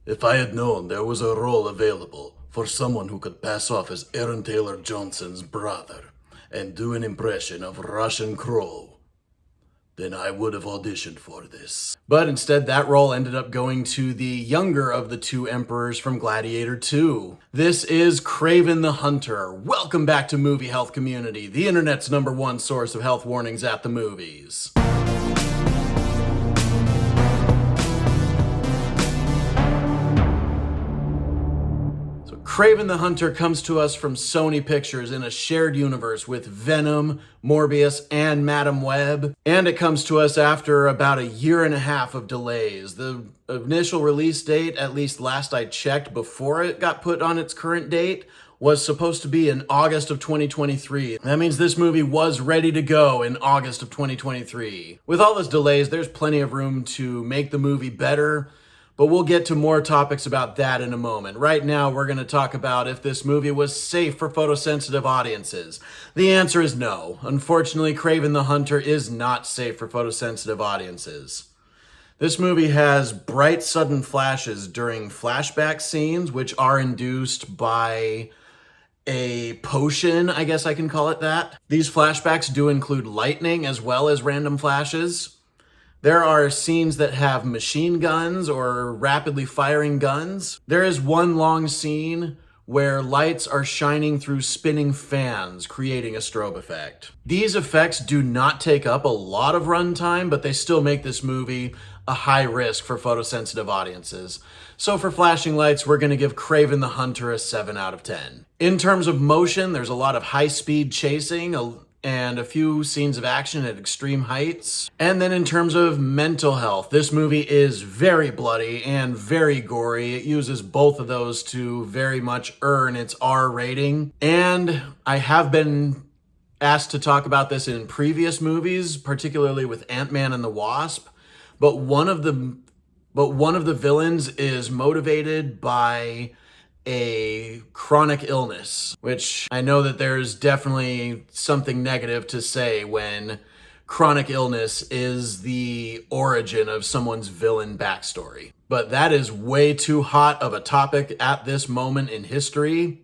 If I had known there was a role available for someone who could pass off as Aaron Taylor Johnson's brother and do an impression of Russian Crowe, then I would have auditioned for this. But instead, that role ended up going to the younger of the two emperors from Gladiator 2. This is Kraven the Hunter. Welcome back to Movie Health Community, the internet's #1 source of health warnings at the movies. Kraven the Hunter comes to us from Sony Pictures in a shared universe with Venom, Morbius, and Madam Web. And it comes to us after about 1.5 years of delays. The initial release date, at least last I checked before it got put on its current date, was supposed to be in August of 2023. That means this movie was ready to go in August of 2023. With all those delays, there's plenty of room to make the movie better. But we'll get to more topics about that in a moment. Right now, we're going to talk about if this movie was safe for photosensitive audiences. The answer is no. Unfortunately, Kraven the Hunter is not safe for photosensitive audiences. This movie has bright, sudden flashes during flashback scenes, which are induced by a potion, I guess I can call it that. These flashbacks do include lightning as well as random flashes. There are scenes that have machine guns or rapidly firing guns. There is one long scene where lights are shining through spinning fans, creating a strobe effect. These effects do not take up a lot of runtime, but they still make this movie a high risk for photosensitive audiences. So for flashing lights, we're going to give Kraven the Hunter a 7 out of 10. In terms of motion, there's a lot of high-speed chasing, and a few scenes of action at extreme heights. And then in terms of mental health, this movie is very bloody and very gory. It uses both of those to very much earn its R rating. And I have been asked to talk about this in previous movies, particularly with Ant-Man and the Wasp. But one of the villains is motivated by a chronic illness, which I know that there's definitely something negative to say when chronic illness is the origin of someone's villain backstory. But that is way too hot of a topic at this moment in history,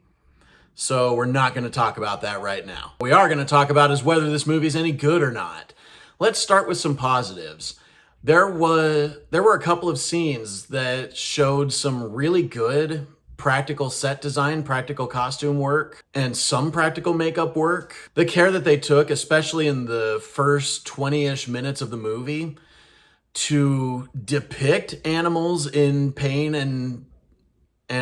so we're not going to talk about that right now. What we are going to talk about is whether this movie's any good or not. Let's start with some positives. There were a couple of scenes that showed some really good practical set design, practical costume work, and some practical makeup work. The care that they took, especially in the first 20-ish minutes of the movie, to depict animals in pain and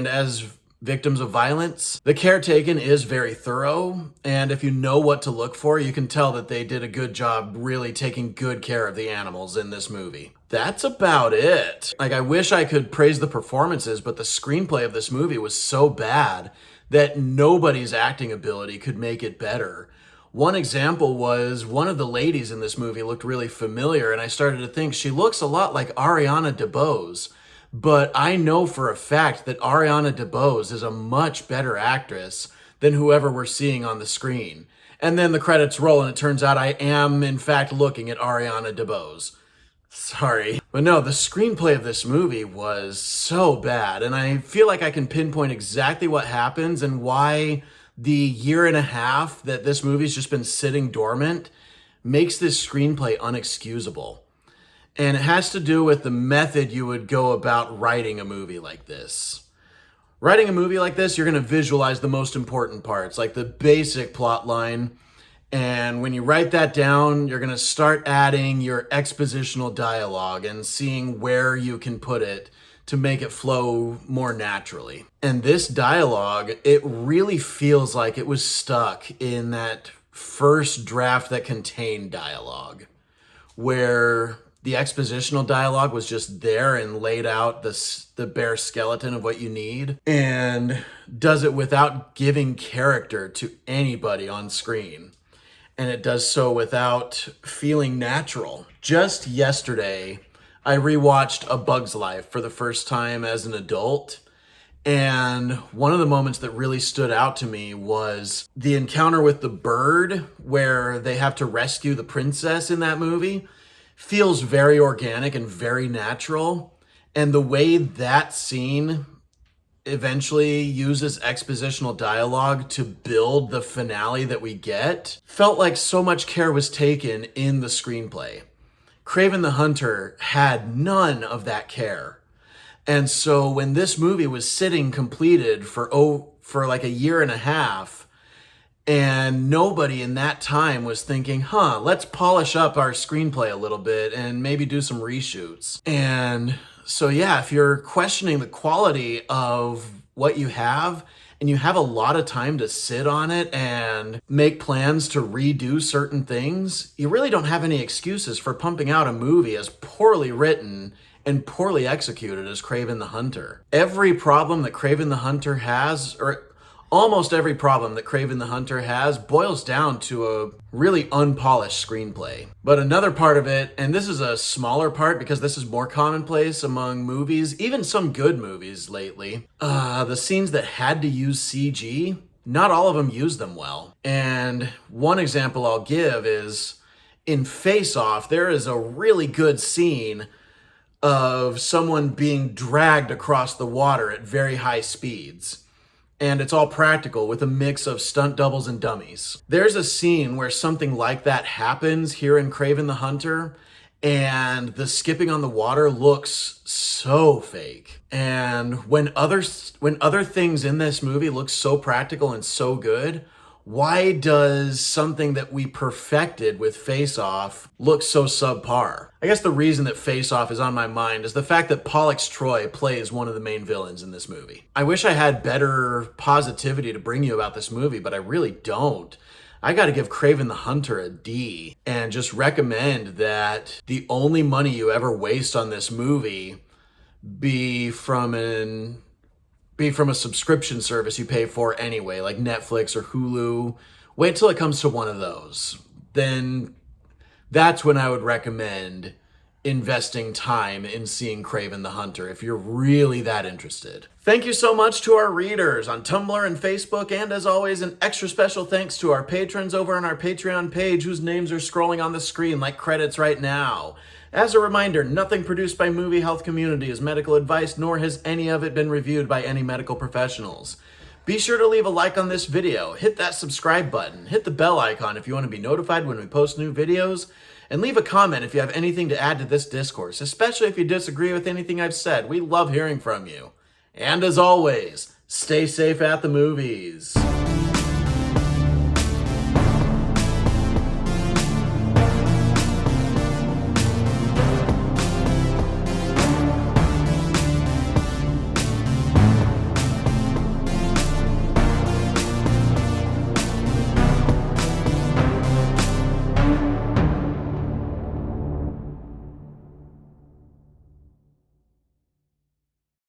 as victims of violence. The care taken is very thorough, and if you know what to look for, you can tell that they did a good job really taking good care of the animals in this movie. That's about it. I wish I could praise the performances, but the screenplay of this movie was so bad that nobody's acting ability could make it better. One example was one of the ladies in this movie looked really familiar, and I started to think she looks a lot like Ariana DeBose. But I know for a fact that Ariana DeBose is a much better actress than whoever we're seeing on the screen. And then the credits roll and it turns out I am in fact looking at Ariana DeBose. Sorry. But no, the screenplay of this movie was so bad, and I feel like I can pinpoint exactly what happens and why the 1.5 years that this movie's just been sitting dormant makes this screenplay unexcusable. And it has to do with the method you would go about writing a movie like this. Writing a movie like this, you're going to visualize the most important parts, like the basic plot line. And when you write that down, you're going to start adding your expositional dialogue and seeing where you can put it to make it flow more naturally. And this dialogue, it really feels like it was stuck in that first draft that contained dialogue, where the expositional dialogue was just there and laid out the bare skeleton of what you need, and does it without giving character to anybody on screen. And it does so without feeling natural. Just yesterday, I rewatched A Bug's Life for the first time as an adult. And one of the moments that really stood out to me was the encounter with the bird where they have to rescue the princess in that movie. Feels very organic and very natural. And the way that scene eventually uses expositional dialogue to build the finale that we get felt like so much care was taken in the screenplay. Kraven the Hunter had none of that care. And so when this movie was sitting completed for like a year and a half, and nobody in that time was thinking, let's polish up our screenplay a little bit and maybe do some reshoots. And so yeah, if you're questioning the quality of what you have and you have a lot of time to sit on it and make plans to redo certain things, you really don't have any excuses for pumping out a movie as poorly written and poorly executed as Kraven the Hunter. Every problem that Kraven the Hunter has, or almost every problem that Kraven the Hunter has, boils down to a really unpolished screenplay. But another part of it, and this is a smaller part because this is more commonplace among movies, even some good movies lately, the scenes that had to use CG, not all of them use them well. And one example I'll give is in Face Off, there is a really good scene of someone being dragged across the water at very high speeds. And it's all practical with a mix of stunt doubles and dummies. There's a scene where something like that happens here in Kraven the Hunter, and the skipping on the water looks so fake. And when other things in this movie look so practical and so good, why does something that we perfected with Face Off look so subpar? I guess the reason that Face Off is on my mind is the fact that Pollux Troy plays one of the main villains in this movie. I wish I had better positivity to bring you about this movie, but I really don't. I gotta give Kraven the Hunter a D and just recommend that the only money you ever waste on this movie be from a subscription service you pay for anyway, like Netflix or Hulu. Wait till it comes to one of those. Then that's when I would recommend investing time in seeing Kraven the Hunter if you're really that interested. Thank you so much to our readers on Tumblr and Facebook, and as always, an extra special thanks to our patrons over on our Patreon page whose names are scrolling on the screen like credits right now. As a reminder, nothing produced by Movie Health Community is medical advice, nor has any of it been reviewed by any medical professionals. Be sure to leave a like on this video, hit that subscribe button, hit the bell icon if you want to be notified when we post new videos, and leave a comment if you have anything to add to this discourse, especially if you disagree with anything I've said. We love hearing from you. And as always, stay safe at the movies.